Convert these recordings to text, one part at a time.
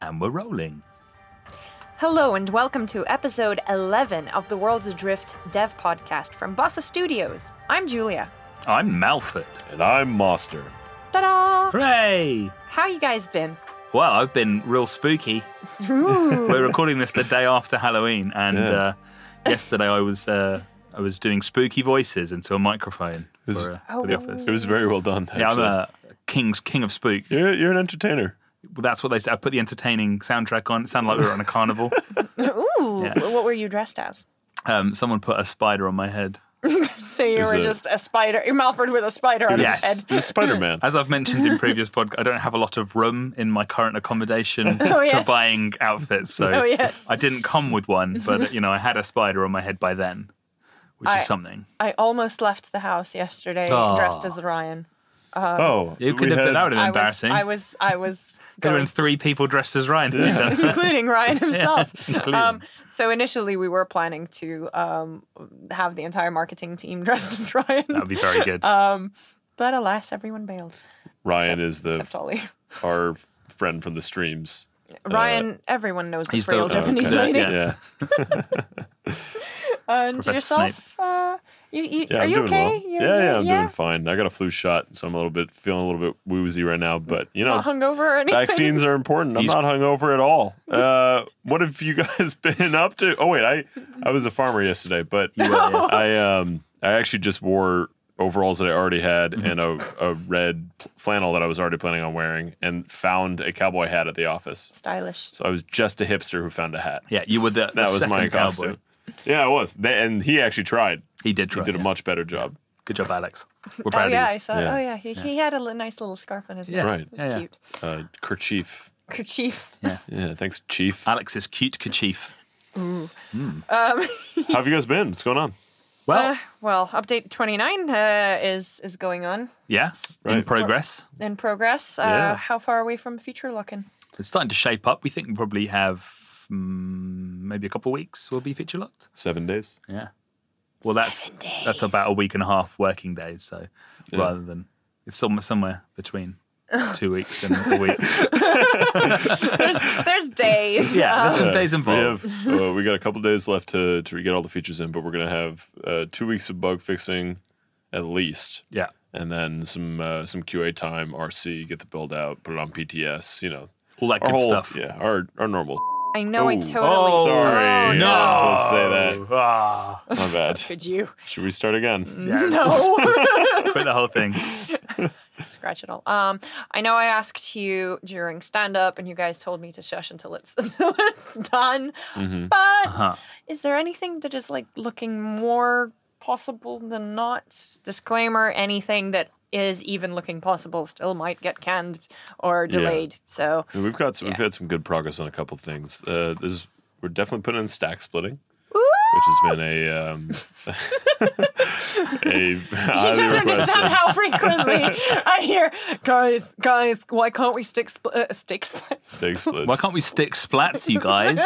And we're rolling. Hello and welcome to episode 11 of the Worlds Adrift Dev podcast from Bossa Studios. I'm Julia. I'm Malford. And I'm Master. Ta-da! Hooray! How you guys been? Well, I've been real spooky. Ooh. We're recording this the day after Halloween, and yesterday I was doing spooky voices into a microphone for the office. It was very well done, actually. Yeah, I'm a king of spook. You're an entertainer. Well, that's what they said. I put the entertaining soundtrack on. It sounded like we were on a carnival. Ooh, Yeah. What were you dressed as? Someone put a spider on my head. So you were just a spider, Malford with a spider on his head. You're Spider-Man. As I've mentioned in previous podcasts, I don't have a lot of room in my current accommodation Oh, yes. to buying outfits. So Oh, yes. I didn't come with one, but I had a spider on my head by then, which is something. I almost left the house yesterday dressed as Ryan. You could have been out and embarrassing. I was There going, were 3 people dressed as Ryan. including Ryan himself. including. So initially we were planning to have the entire marketing team dressed as Ryan. That would be very good. But alas, everyone bailed. Ryan Except Ollie. our friend from the streams. Reyan, everyone knows the he's frail the- Japanese okay. lady. Yeah. And Professor yourself, are Yeah, you I'm doing okay? well. I'm doing fine. I got a flu shot, so I'm feeling a little bit woozy right now. But Not hungover or anything? vaccines are important. I'm not hungover at all. What have you guys been up to? Oh wait, I was a farmer yesterday, but I actually just wore overalls that I already had and a red flannel that I was already planning on wearing, and found a cowboy hat at the office. Stylish. So I was just a hipster who found a hat. Yeah, you were the That was my second costume. cowboy. Yeah, it was. And he actually tried. He did try. He did a much better job. Good job, Alex. We're proud Oh yeah, of I you. saw. Yeah. Oh yeah, he had a nice little scarf on his neck. Right. It was cute. Kerchief. Kerchief. Yeah, thanks, Chief. Alex's cute kerchief. How have you guys been? What's going on? Well, Update 29 is going on yeah, in Right. progress. in progress. Yeah. How far are we from feature locking? It's starting to shape up. We think we probably have maybe a couple of weeks we'll be feature locked. 7 days. Yeah. Well, that's 7 days. that's about a week and a half working days. So rather than it's somewhere between 2 weeks and a week. There's days. Yeah, there's some days involved. We got a couple days left to get all the features in, but we're gonna have 2 weeks of bug fixing, at least. Yeah. And then some QA time, RC, get the build out, put it on PTS. All that Our good whole stuff. yeah, our normal. I know. I Oh. totally. Oh, sorry. Oh, No. I was supposed to say that. Ah, My bad. Could you? Should we start again? yes. No. Quit the whole thing. Scratch it all. I know I asked you during stand up, and you guys told me to shush until it's done. Mm-hmm. But is there anything that is like looking more possible than not? Disclaimer: anything that is even looking possible still might get canned or delayed. So We've had some good progress on a couple of things. We're definitely putting in stack splitting, which has been a you don't understand how frequently I hear, guys, why can't we stick splits? Steak splits. Why can't we stick splats, you guys?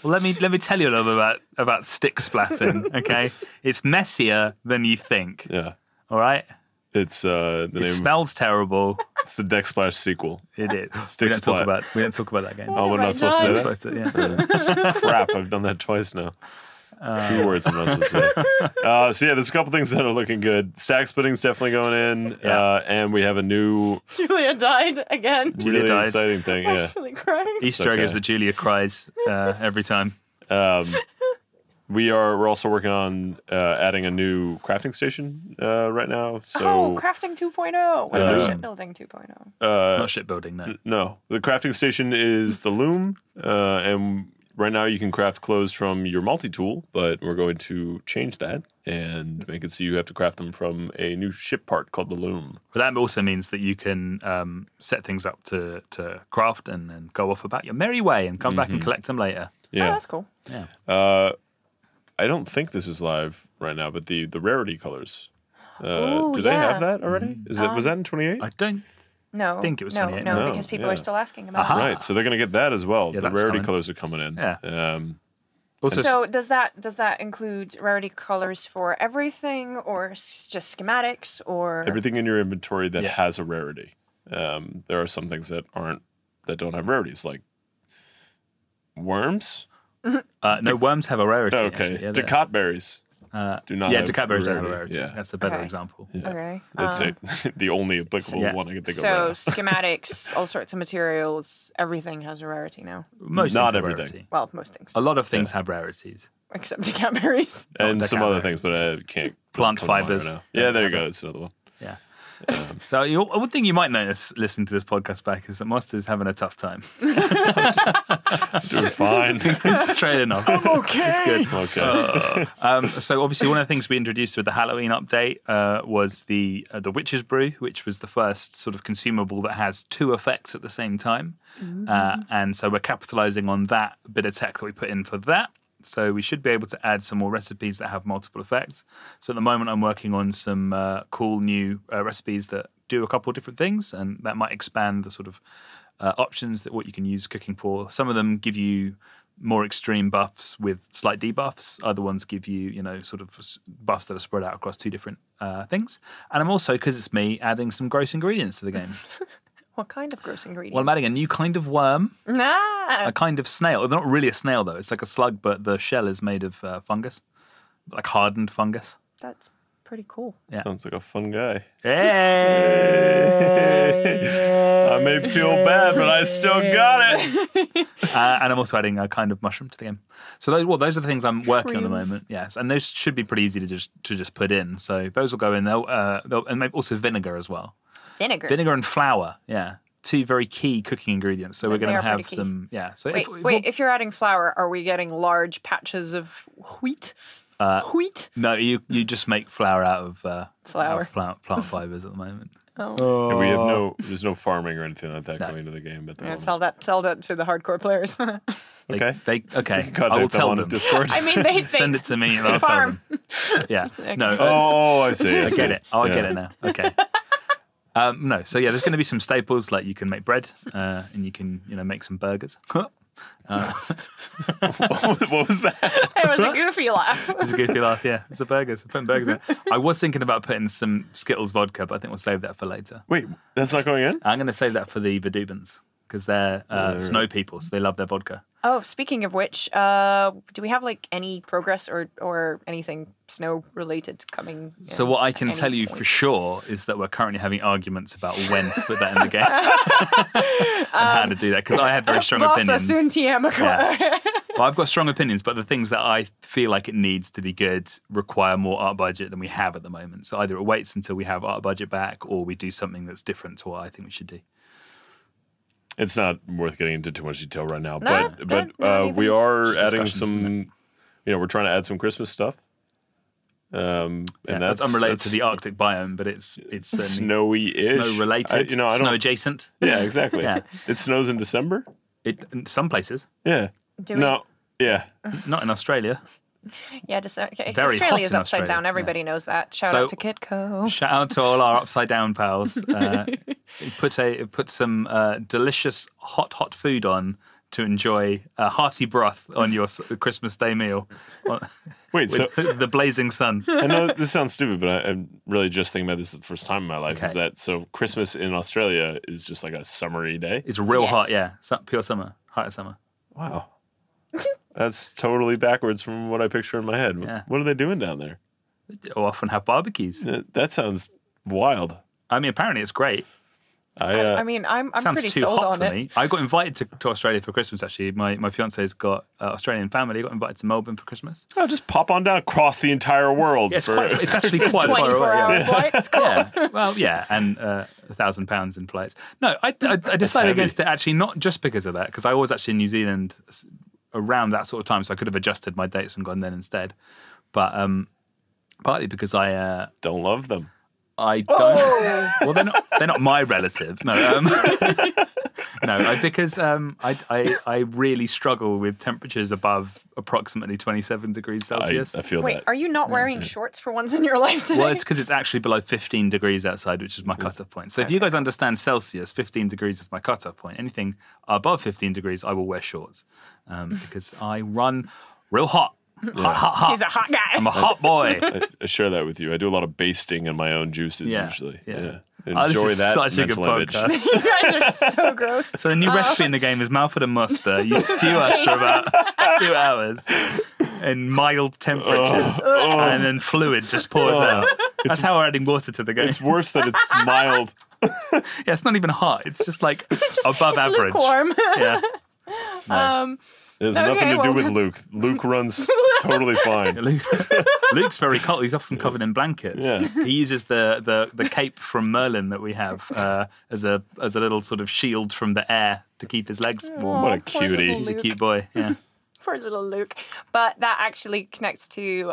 Well, let me tell you a little bit about stick splatting. Okay, it's messier than you think. Yeah, All right. it's the It name. smells terrible. It's the Deck Splash sequel. It is. Stick we don't splat. talk about that game. Oh, we're my not supposed to say God. that. Supposed to, yeah. Crap, I've done that twice now. 2 words I'm not supposed to say. So yeah, there's a couple things that are looking good. Stack splitting's definitely going in, and we have a new Julia died again. Julia really died. exciting thing. I'm Yeah. actually crying. Easter egg okay. is that Julia cries every time. We're also working on adding a new crafting station right now. So crafting 2.0. What about shipbuilding 2.0? Not shipbuilding, no. no, the crafting station is the loom, and right now you can craft clothes from your multi-tool, but we're going to change that and make it so you have to craft them from a new ship part called the loom. But that also means that you can set things up to craft and then go off about your merry way and come back and collect them later. Yeah. Oh, that's cool. Yeah. I don't think this is live right now, but the rarity colors. Ooh, do they yeah. have that already? Was that in 28? I don't No. think it was no, 28. No, No, because people yeah. are still asking about Aha. it. Right, so they're going to get that as well. Yeah, the that's rarity coming. colors are coming in. Yeah. Also, So does that include rarity colors for everything, or just schematics, or Everything in your inventory that Yeah. has a rarity. There are some things that don't have rarities, like Worms? No, worms have a rarity. Okay. Actually. Yeah, Decot berries. Do not. Yeah, have Decot berries don't have a rarity. rarity. Yeah. That's a better Okay. example. Yeah. Okay. That's the only applicable Yeah. one I can think So of. schematics, all sorts of materials, everything has a rarity now. Most Not things have everything. rarity. Well, most things, A lot of things have rarities. except the cat berries. And Decot some other berries. things, but I can't. Plant come to mind fibers. Right now. Yeah, there you go. That's another one. Yeah. So one thing you might notice listening to this podcast back is that Monster's having a tough time. Doing fine. It's trailing off. I'm okay. It's good. Okay. So obviously one of the things we introduced with the Halloween update was the Witch's Brew, which was the first sort of consumable that has two effects at the same time. And so we're capitalizing on that bit of tech that we put in for that. So we should be able to add some more recipes that have multiple effects. So at the moment I'm working on some cool new recipes that do a couple of different things, and that might expand the sort of options that what you can use cooking for. Some of them give you more extreme buffs with slight debuffs. Other ones give you, sort of buffs that are spread out across two different things. And I'm also, because it's me, adding some gross ingredients to the game. What kind of gross ingredients? Well, I'm adding a new kind of worm, Nah. a kind of snail. They're not really a snail, though. It's like a slug, but the shell is made of fungus, like hardened fungus. That's pretty cool. Yeah. Sounds like a fun guy. Hey! I may feel bad, but I still got it. And I'm also adding a kind of mushroom to the game. So those are the things I'm working on at the Mushrooms. moment. Yes, and those should be pretty easy to just put in. So those will go in. They'll and maybe also vinegar as well. Vinegar and flour. Yeah, two very key cooking ingredients. So we're They going to are pretty have key. some. Yeah. So Wait, if you're adding flour, are we getting large patches of wheat? Wheat? No, you just make flour out of Flour. out of plant fibers at the moment. Oh. And we have there's no farming or anything like that coming into the game at the Yeah, moment. tell that to the hardcore players. Okay. Okay. Contact I will them tell on them. Discord. I mean, they Send it to me and I'll farm. tell them. Yeah. No. Oh, I see. I see. get it. Oh, I Yeah. get it now. Okay. No, so yeah, there's going to be some staples like you can make bread and you can make some burgers. What was that? It was a goofy laugh. It was a goofy laugh. Yeah, it's a burgers. I'm putting burgers in. I was thinking about putting some Skittles vodka, but I think we'll save that for later. Wait, that's not going in? I'm going to save that for the Vidubans because they're snow people, so they love their vodka. Oh, speaking of which, do we have any progress or anything snow related coming? So what I can at tell any you point? for sure is that we're currently having arguments about when to put that in the game and how to do that because I have very strong Bossa opinions. soon TM. Yeah. Well, I've got strong opinions, but the things that I feel like it needs to be good require more art budget than we have at the moment. So either it waits until we have art budget back or we do something that's different to what I think we should do. It's not worth getting into too much detail right now, No, but not even. we are Just adding discussions, isn't some. We're trying to add some Christmas stuff. And Yeah, that's unrelated to the Arctic biome, but it's snowy-ish. snow related, I snow don't. adjacent. Yeah, exactly. Yeah. It snows in December. In some places, Yeah. Do we? No. Yeah. not in Australia. Yeah, okay. Very hot Australia's in upside Australia, down. yeah. Everybody knows that. Shout So- out to Kitco. Shout out to all our upside down pals. Put some delicious hot food on to enjoy a hearty broth on your Christmas Day meal. Wait. So With the blazing sun. I know this sounds stupid, but I'm really just thinking about this the first time in my life. Is Okay. that so? Christmas in Australia is just like a summery day. It's real Yes. hot, yeah. Pure summer, hot as summer. Wow. That's totally backwards from what I picture in my head. Yeah. What are they doing down there? You'll often have barbecues. That sounds wild. I mean, apparently it's great. I mean, I'm Sounds pretty too sold hot on for it. me. I got invited to Australia for Christmas, actually. My fiance's got Australian family. Got invited to Melbourne for Christmas. Oh, just pop on down, cross the entire world. Yeah, it's, for, it's actually quite far 24 away. hour Yeah. flight. It's cool. Yeah, well, yeah, and £1,000 in flights. No, I decided heavy. against it actually not just because of that, because I was actually in New Zealand around that sort of time, so I could have adjusted my dates and gone then instead. But partly because I Don't love them. don't. Well, they're not my relatives. No, because I really struggle with temperatures above approximately 27 degrees Celsius. I feel Wait, that. are you not wearing shorts for once in your life today? Well, it's because it's actually below 15 degrees outside, which is my cutoff point. So if you guys understand Celsius, 15 degrees is my cutoff point. Anything above 15 degrees, I will wear shorts because I run real hot. Hot. He's a hot guy. I'm a hot boy. I share that with you. I do a lot of basting in my own juices Yeah, usually. yeah. Enjoy this is that such a good mental image. podcast. You guys are so gross. So the new recipe in the game is Malford and Muster. You stew us for about 2 hours in mild temperatures, and then fluid just pours out. That's how we're adding water to the game. It's worse that it's mild. Yeah, it's not even hot. It's just like above it's average. lukewarm. Yeah. No. It has Okay, nothing to do well with then. Luke. Luke runs totally fine. Luke's very cold. He's often covered in blankets. Yeah. He uses the cape from Merlin that we have as a little sort of shield from the air to keep his legs warm. What a Poor little cutie. He's a Luke. cute boy. Yeah. Poor little Luke. But that actually connects to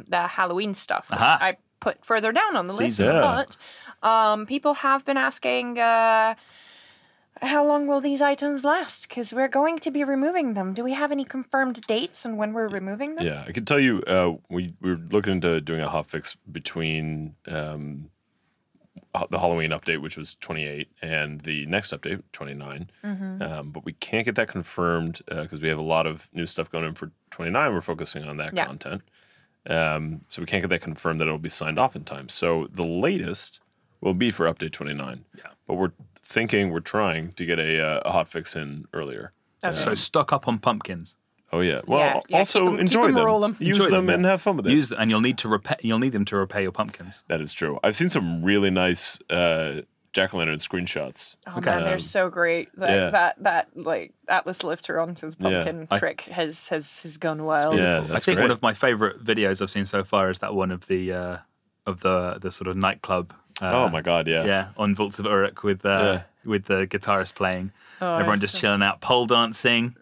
the Halloween stuff, which Aha. I put further down on the list. Season. Yeah. But people have been asking, how long will these items last? Because we're going to be removing them. Do we have any confirmed dates on when we're removing them? Yeah, I can tell you, we were looking into doing a hotfix between the Halloween update, which was 28, and the next update, 29. But we can't get that confirmed because we have a lot of new stuff going in for 29. We're focusing on that content. So we can't get that confirmed that it'll be signed off in time. So the latest will be for update 29. Yeah. But we're trying to get a hotfix in earlier. Okay. So stock up on pumpkins. Oh yeah. Well, Yeah, keep also them- keep enjoy them, them, roll them. use Enjoy them, them, and have fun with it. Use them, and you'll need them to repair your pumpkins. That is true. I've seen some really nice jack-o'-lantern screenshots. Oh man, they're so great. That like Atlas lifter onto the pumpkin I- trick has gone wild. Yeah, I that's think great. one of my favorite videos I've seen so far is that one of the sort of nightclub. Oh my god, yeah. Yeah, on Vaults of Uruk with the guitarist playing. Oh, Everyone it's just chilling out, pole dancing,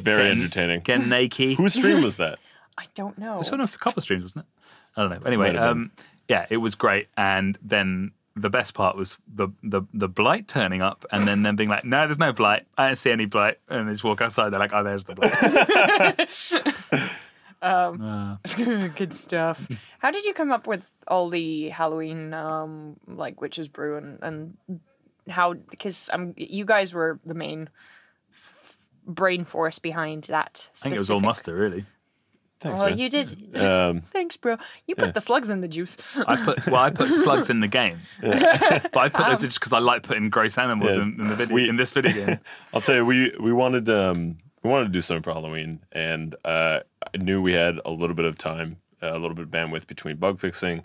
Very entertaining. getting naked. Whose stream was that? I don't know. It's on a couple of streams, wasn't it? I don't know. Anyway, Might have been. yeah, it was great. And then the best part was the blight turning up and then them being like, no, there's no blight. I don't see any blight. And they just walk outside. They're like, oh, there's the blight. Good stuff. How did you come up with all the Halloween like Witch's Brew and how, because you guys were the main brain force behind that I think it was all muster, really. Thanks, Well, man. you did. Thanks, bro. You put the slugs in the juice. I put slugs in the game, but I put those just because I like putting gross animals Yeah. in the video in this video game. I'll tell you, we wanted to do something for Halloween, and I knew we had a little bit of time, a little bit of bandwidth between bug fixing,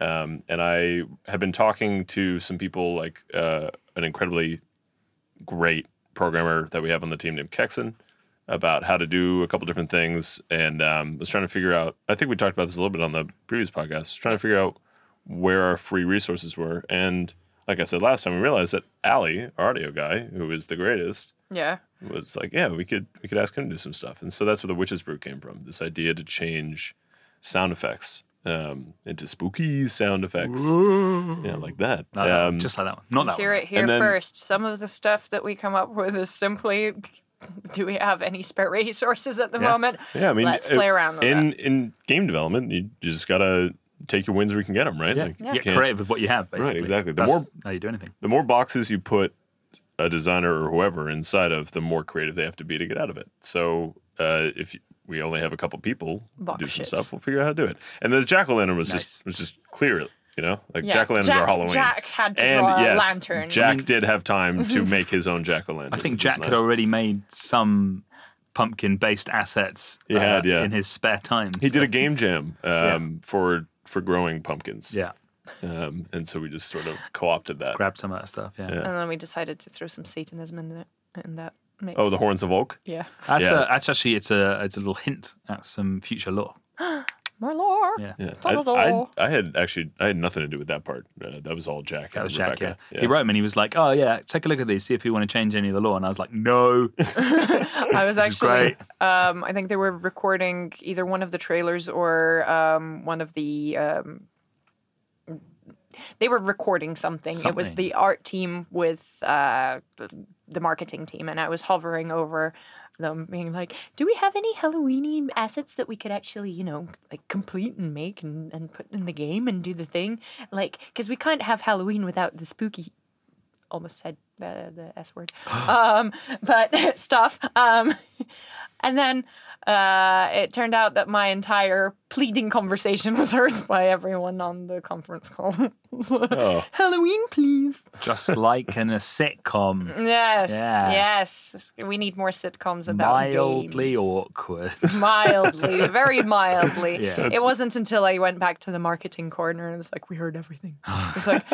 and I had been talking to some people like an incredibly great programmer that we have on the team named Kexon about how to do a couple different things, and was trying to figure out, I think we talked about this a little bit on the previous podcast, was trying to figure out where our free resources were. And like I said last time, we realized that Ali, our audio guy, who is the greatest, Yeah. was like, yeah, we could ask him to do some stuff. And so that's where the Witch's Brew came from, this idea to change sound effects into spooky sound effects. Yeah, like that. Just like that one. Not that Hear one. it here And then- first. Some of the stuff that we come up with is simply, do we have any spare resources at the Yeah. moment? Yeah, I mean, Let's play around with that. in game development, you just gotta take your wins where you can get them, right? Yeah, Like, you get can't- creative with what you have, basically. exactly. The That's more- how you do anything. The more boxes you put a designer or whoever inside of, the more creative they have to be to get out of it. So if we only have a couple people to Box do some shits. stuff, we'll figure out how to do it. And the jack-o'-lantern was Nice. just clear, you know, like Yeah, jack-o'-lanterns are Halloween. Jack had to And draw yes, a lantern. Jack did have time to make his own jack-o'-lantern. I think which is Jack had nice. already made some pumpkin-based assets He had, yeah. in his spare time. He so- did a game jam Yeah. for growing pumpkins. Yeah, And so we just sort of co-opted that. grab some of that stuff, yeah. Yeah. And then we decided to throw some Satanism in that mix. Oh, the Horns of Oak? Yeah. That's, Yeah. that's actually, it's a little hint at some future lore. My lord. Yeah. Yeah, Ta-da-da. I had nothing to do with that part. That was all Jack. That and was Jack, Rebecca. yeah. He wrote me and he was like, oh, yeah, take a look at these, see if you want to change any of the law. And I was like, no. I was This is actually, great. I think they were recording either one of the trailers or one of the, they were recording something. It was Something. the art team with the marketing team, and I was hovering over them being like, do we have any Halloween assets that we could actually, like complete and make and put in the game and do the thing? Like, because we can't have Halloween without the spooky, almost said the S word, but stuff. And then it turned out that my entire pleading conversation was heard by everyone on the conference call. Oh. Halloween, please. Just like in a sitcom. Yes, Yeah. yes. We need more sitcoms about Mildly games. awkward. Mildly, very mildly. Yeah. It wasn't until I went back to the marketing corner and it was like, we heard everything. It's like,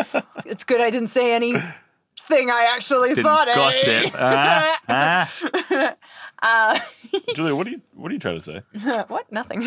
it's good I didn't say anything I actually Didn't thought. gossip. Julia, what are you trying to say? What? Nothing.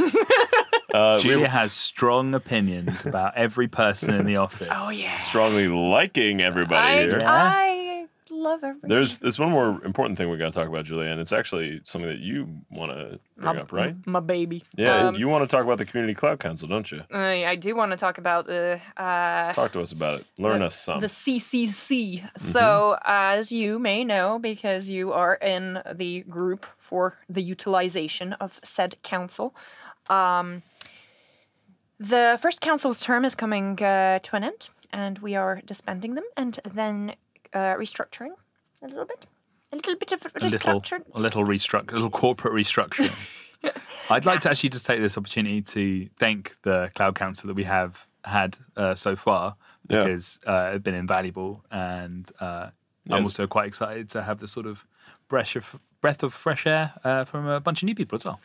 Julia has strong opinions about every person in the office. Oh, yeah. Strongly liking everybody here. I love everything. There's one more important thing we got to talk about, Julia, and it's actually something that you want to bring up, right? My baby. Yeah, you want to talk about the Community Cloud Council, don't you? I do want to talk about the Talk to us about it. Learn us some. the CCC. So, as you may know, because you are in the group for the utilization of said council, the first council's term is coming to an end, and we are disbanding them and then restructuring a little bit. A little bit of restructure. A little corporate restructuring. I'd like to actually just take this opportunity to thank the Cloud Council that we have had so far, because it's been invaluable, and I'm also quite excited to have this sort of breath of fresh air from a bunch of new people as well.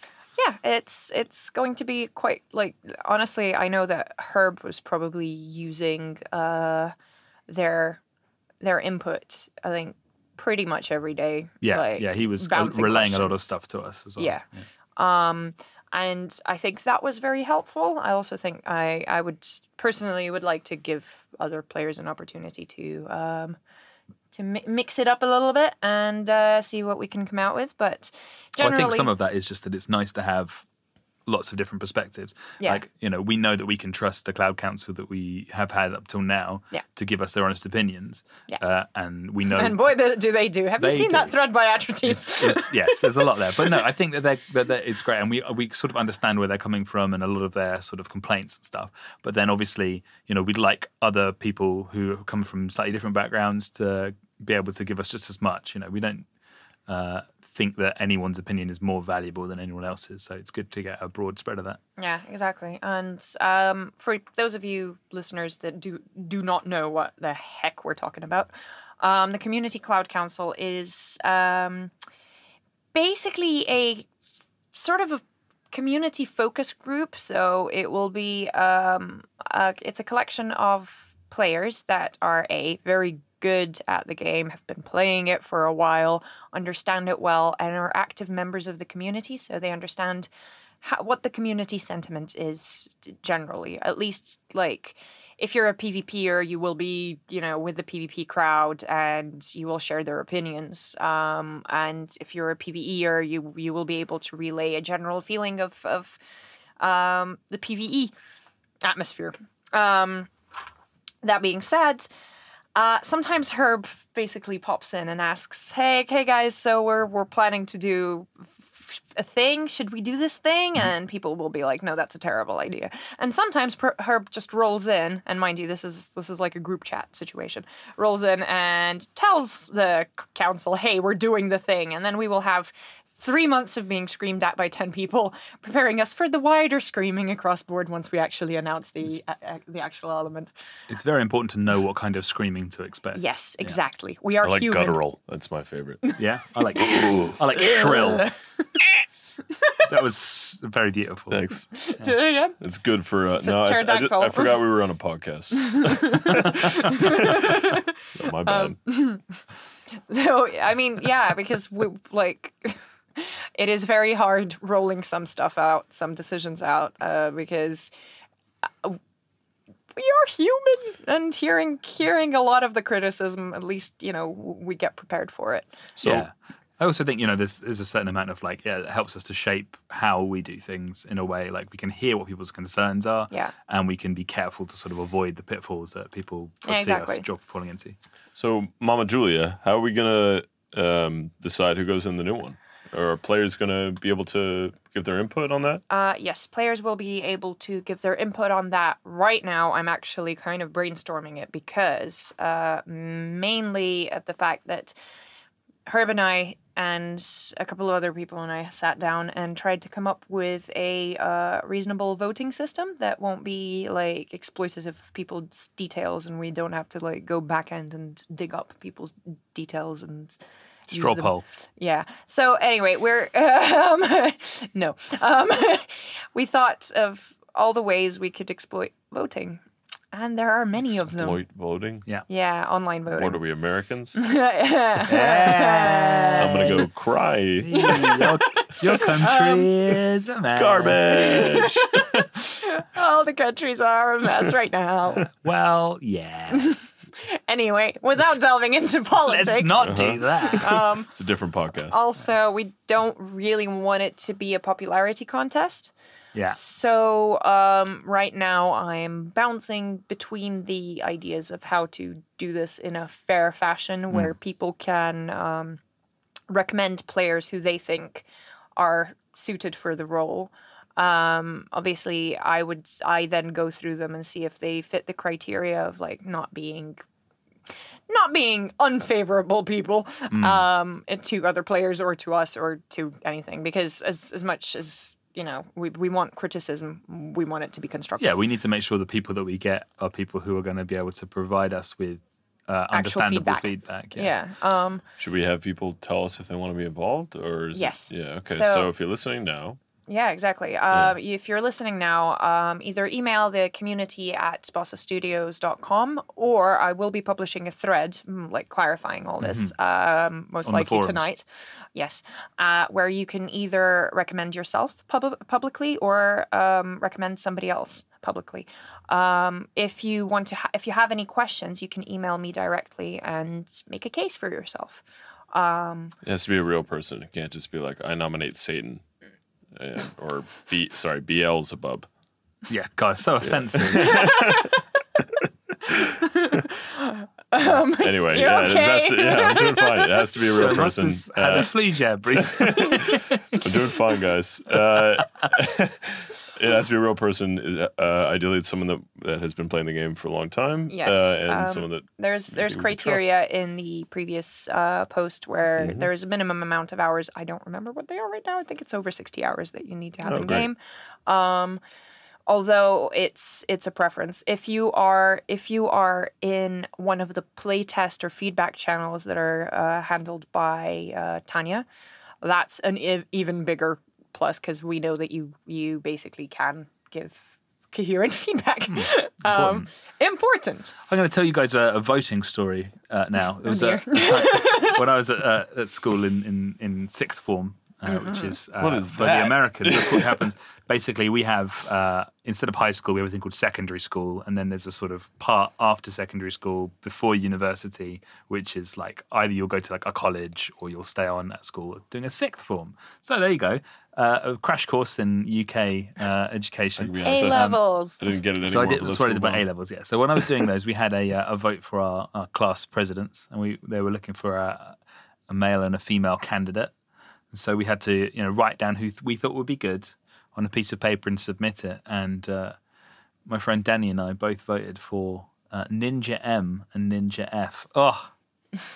Yeah, it's going to be quite, like, honestly, I know that Herb was probably using their input, I think, pretty much every day. Yeah, he was relaying a lot of stuff to us as well. Yeah. And I think that was very helpful. I also think I would personally like to give other players an opportunity to mix it up a little bit and see what we can come out with. But generally, I think some of that is just that it's nice to have lots of different perspectives. Yeah. Like, we know that we can trust the Cloud Council that we have had up till now to give us their honest opinions. Yeah. And we know... And boy, do they do. Have you seen that thread by Atrites? Yes, there's a lot there. But no, I think that it's great. And we sort of understand where they're coming from and a lot of their sort of complaints and stuff. But then obviously, we'd like other people who come from slightly different backgrounds to be able to give us just as much. We don't... think that anyone's opinion is more valuable than anyone else's, so it's good to get a broad spread of that. Yeah, exactly. And for those of you listeners that do not know what the heck we're talking about, the Community Cloud Council is basically a sort of a community focus group. So it will be it's a collection of players that are very good at the game, have been playing it for a while, understand it well, and are active members of the community, so they understand what the community sentiment is generally. At least, like, if you're a PvPer, you will be, with the PvP crowd, and you will share their opinions. And if you're a PvEer, you will be able to relay a general feeling of the PvE atmosphere. That being said, sometimes Herb basically pops in and asks, hey guys, so we're planning to do a thing. Should we do this thing? And people will be like, no, that's a terrible idea. And sometimes Herb just rolls in, and mind you, this is like a group chat situation, rolls in and tells the council, hey, we're doing the thing. And then we will have 3 months of being screamed at by 10 people, preparing us for the wider screaming across board once we actually announce the actual element. It's very important to know what kind of screaming to expect. Yes, exactly. We are I like human. guttural. That's my favorite. Yeah, I like shrill. That was very beautiful. Thanks. Do it again. It's good for... It's a no, pterodactyl. I forgot we were on a podcast. So, my bad. So, I mean, yeah, because we, like... It is very hard rolling some stuff out, some decisions out, because we are human, and hearing a lot of the criticism, at least, we get prepared for it. So, yeah. I also think, there's a certain amount of it helps us to shape how we do things in a way. Like, we can hear what people's concerns are, and we can be careful to sort of avoid the pitfalls that people foresee us falling into. So, Mama Julia, how are we going to decide who goes in the new one? Are players going to be able to give their input on that? Yes, players will be able to give their input on that. Right now, I'm actually kind of brainstorming it because mainly of the fact that Herb and I and a couple of other people and I sat down and tried to come up with a reasonable voting system that won't be like exploitative of people's details, and we don't have to like go back end and dig up people's details and Straw poll. Yeah. So anyway, we're no. We thought of all the ways we could exploit voting. And there are many of them. Exploit voting? Yeah. Yeah, online voting. What are we, Americans? Yeah. I'm going to go cry. Your country is a mess. Garbage! All the countries are a mess right now. Well, yeah. Anyway, without delving into politics. Let's not do that. It's a different podcast. Also, we don't really want it to be a popularity contest. Yeah. So right now I'm bouncing between the ideas of how to do this in a fair fashion where people can recommend players who they think are suited for the role. Obviously, I then go through them and see if they fit the criteria of like not being unfavorable people to other players or to us or to anything, because as much as we want criticism, we want it to be constructive. Yeah, we need to make sure the people that we get are people who are going to be able to provide us with understandable feedback. Yeah. Should we have people tell us if they want to be involved, or is yes. Yeah. Okay. So if you're listening now. Yeah, exactly. If you're listening now, either email the community at bossastudios.com, or I will be publishing a thread, like clarifying all this, most likely tonight. Yes, where you can either recommend yourself publicly or recommend somebody else publicly. If you if you have any questions, you can email me directly and make a case for yourself. It has to be a real person. It can't just be like, I nominate Satan. Or Beelzebub. Yeah, God, so offensive. Anyway, I'm doing fine. It has to be a real person. Had a flea jab recently. I'm doing fine, guys. It has to be a real person. Ideally, it's someone that has been playing the game for a long time. Yes. And someone that there's criteria in the previous post where there's a minimum amount of hours. I don't remember what they are right now. I think it's over 60 hours that you need to have in game. Although it's a preference. If you are in one of the playtest or feedback channels that are handled by Tanya, that's an even bigger plus, because we know that you basically can give coherent feedback. Important. I'm going to tell you guys a voting story now. It was a time when I was at school in sixth form, which is what is for the Americans. That's what happens. Basically, we have instead of high school, we have a thing called secondary school, and then there's a sort of part after secondary school before university, which is like either you'll go to like a college or you'll stay on at school doing a sixth form. So there you go. A crash course in UK education. A-levels. I didn't get it anymore. So I did. That's what I did about A-levels. Yeah. So when I was doing those, we had a vote for our class presidents, and they were looking for a male and a female candidate. And so we had to write down who we thought would be good on a piece of paper and submit it. And my friend Danny and I both voted for Ninja M and Ninja F. Oh,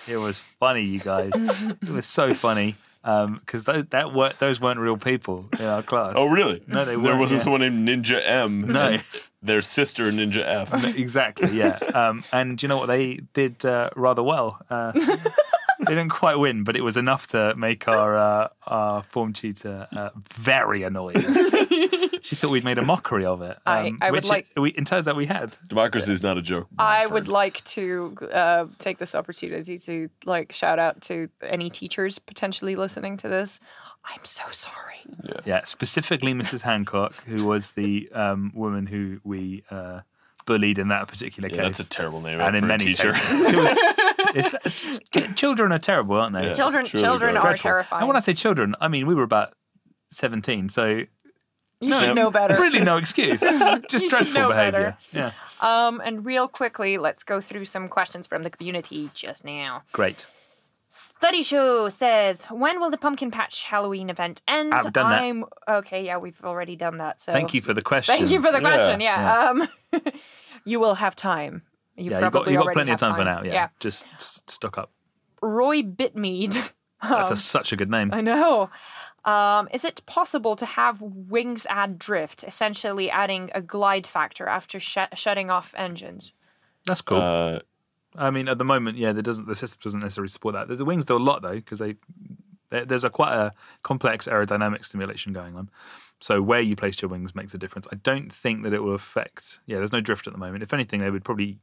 it was funny, you guys. It was so funny. Because those weren't real people in our class. Oh, really? No, they weren't. There wasn't someone named Ninja M. No. Their sister, Ninja F. Exactly, yeah. And you know what? They did rather well. They didn't quite win, but it was enough to make our form tutor very annoyed. She thought we'd made a mockery of it. It turns out we had. Democracy is not a joke. I would like to take this opportunity to shout out to any teachers potentially listening to this. I'm so sorry. Yeah, specifically Mrs. Hancock, who was the woman who we bullied in that particular case. That's a terrible name and in for many a teacher. Cases. Children are terrible, aren't they? Yeah, children are dreadful. terrifying. And when I say children, I mean we were about 17, so you should know better. Really, no excuse. Just dreadful behaviour. Yeah. And real quickly, let's go through some questions from the community just now. Great. Study Show says, when will the Pumpkin Patch Halloween event end? I've done that. Okay, yeah, we've already done that. So thank you for the question. Thank you for the question. Yeah. You will have time. You've got plenty of time for now. Yeah. Just stock up. Roy Bitmead That's such a good name. I know. Is it possible to have Wings Add Drift, essentially adding a glide factor after shutting off engines? That's cool. I mean, at the moment, the system doesn't necessarily support that. The Wings do a lot though, because there's quite a complex aerodynamic stimulation going on. So where you place your wings makes a difference. I don't think that it will affect. Yeah, there's no drift at the moment. If anything, they would probably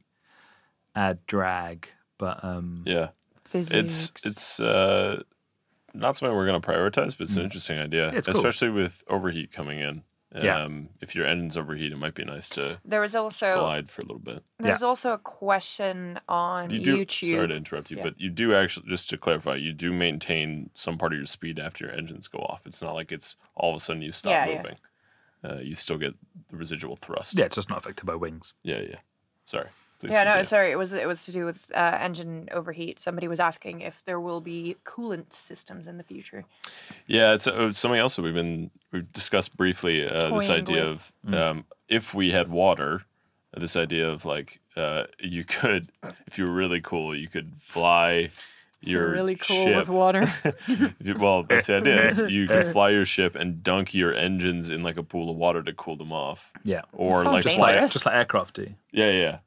add drag, but physics. It's not something we're going to prioritize, but it's an interesting idea, especially with overheat coming in. If your engine's overheat, it might be nice to glide for a little bit. There's also a question on YouTube. Sorry to interrupt you, but you do actually, just to clarify, you do maintain some part of your speed after your engines go off. It's not like it's all of a sudden you stop moving. You still get the residual thrust. Yeah, it's just not affected by wings. Yeah. Sorry. Please sorry. It was to do with engine overheat. Somebody was asking if there will be coolant systems in the future. Yeah, it's something else that we've discussed briefly. This idea of if we had water, this idea of like you could, if you were really cool, you could fly your really cool ship. with water. Well, that's the idea. Is you could fly your ship and dunk your engines in like a pool of water to cool them off. Yeah, or Sounds like dangerous. just like aircraft do. Yeah.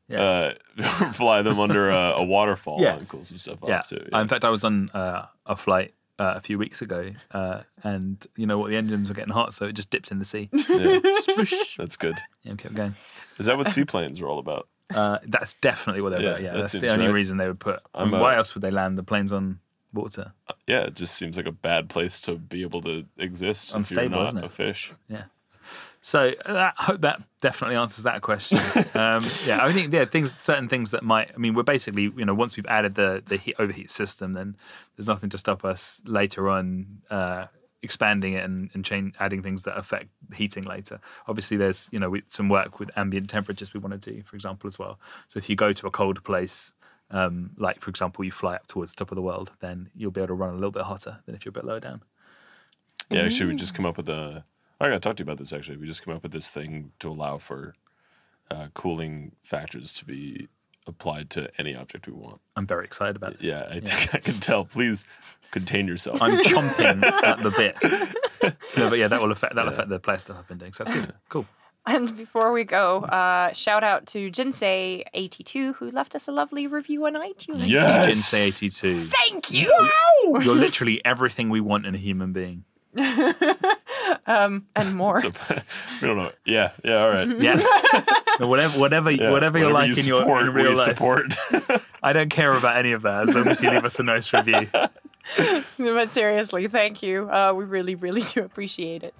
Fly them under a waterfall and cool some stuff off too. Yeah. In fact, I was on a flight a few weeks ago, and you know what, the engines were getting hot, so it just dipped in the sea. Yeah. That's good. Yeah, kept going. Is that what seaplanes are all about? That's definitely what they're about. Yeah, that's the only reason they would put. Why else would they land the planes on water? It just seems like a bad place to be able to exist Unstable, if you're isn't not it? a fish. Yeah. So I hope that definitely answers that question. I think certain things that might. I mean, we're basically, once we've added the overheat system, then there's nothing to stop us later on expanding it and adding things that affect heating later. Obviously, there's some work with ambient temperatures we want to do, for example, as well. So if you go to a cold place, like for example, you fly up towards the top of the world, then you'll be able to run a little bit hotter than if you're a bit lower down. Yeah, actually, we just come up with I got to talk to you about this. Actually, we just came up with this thing to allow for cooling factors to be applied to any object we want. I'm very excited about it. Yeah, I can tell. Please contain yourself. I'm chomping at the bit. No, but that'll affect the player stuff I've been doing. So that's good. Cool. And before we go, shout out to Jinsei82 who left us a lovely review on iTunes. Yes, Jinsei82. Thank you. Wow! You're literally everything we want in a human being. And more. We don't know. Yeah. All right. Yeah. Whatever you're like in real life. Support. I don't care about any of that as long as you leave us a nice review. But seriously, thank you. We really, really do appreciate it.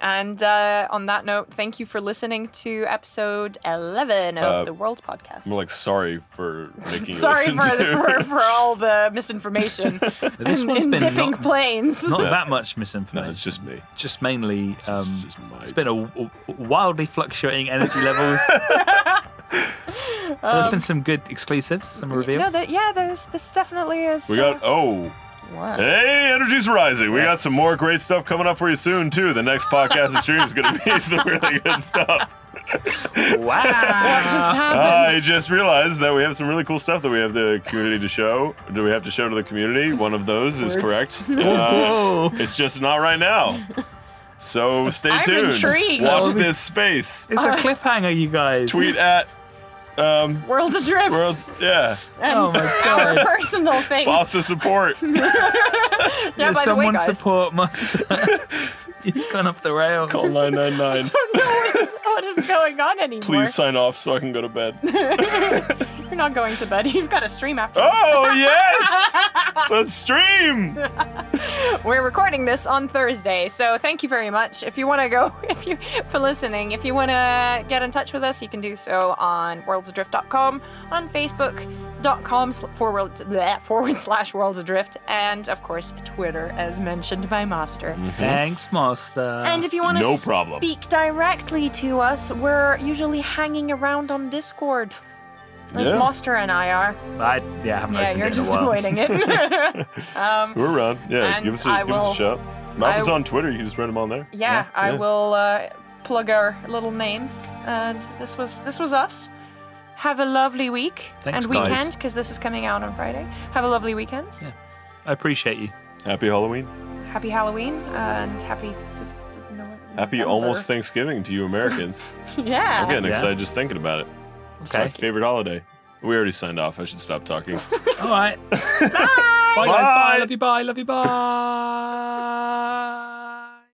And on that note, thank you for listening to episode 11 of the Worlds Podcast. We're sorry for making you sorry listen for all the misinformation this one's in been dipping planes. Not that much misinformation. No, it's just me. Just mainly, it's been a wildly fluctuating energy levels. But there's been some good exclusives, some reveals. This definitely is. We got What? Hey, energy's rising. We got some more great stuff coming up for you soon, too. The next podcast and stream is going to be some really good stuff. Wow. What just happened? I just realized that we have some really cool stuff that we have the community to show. Do we have to show to the community? One of those is correct. It's just not right now. So stay tuned. I'm intrigued. Watch this space. It's a cliffhanger, you guys. Tweet at Worlds Adrift. Yeah. And oh my God. our personal things. Lots of support. Yeah, by the way, guys. Support must. It's gone off the rails. Call 999. I don't know what is going on anymore. Please sign off so I can go to bed. You're not going to bed. You've got a stream after this. Oh, yes! Let's stream! We're recording this on Thursday, so thank you very much. If you want to for listening, if you want to get in touch with us, you can do so on worldsadrift.com, on facebook.com/Worlds Adrift, and of course, Twitter, as mentioned by Master. Mm-hmm. Thanks, Master. And if you want No to problem. speak directly to us, we're usually hanging around on Discord. At least Master and I are. I haven't opened You're it in just a while. avoiding it. We're around. Yeah, and give us a shout. Malford's on Twitter. You can just write them on there. Yeah, I will plug our little names. And this was us. Have a lovely week Thanks, and guys. weekend, because this is coming out on Friday. Have a lovely weekend. Yeah. I appreciate you. Happy Halloween. Happy Halloween and happy 5th of November. Happy almost Thanksgiving to you Americans. Yeah. I'm getting excited just thinking about it. It's my favorite holiday. We already signed off. I should stop talking. All right. Bye, guys. Bye. Love you. Bye. Love you. Bye.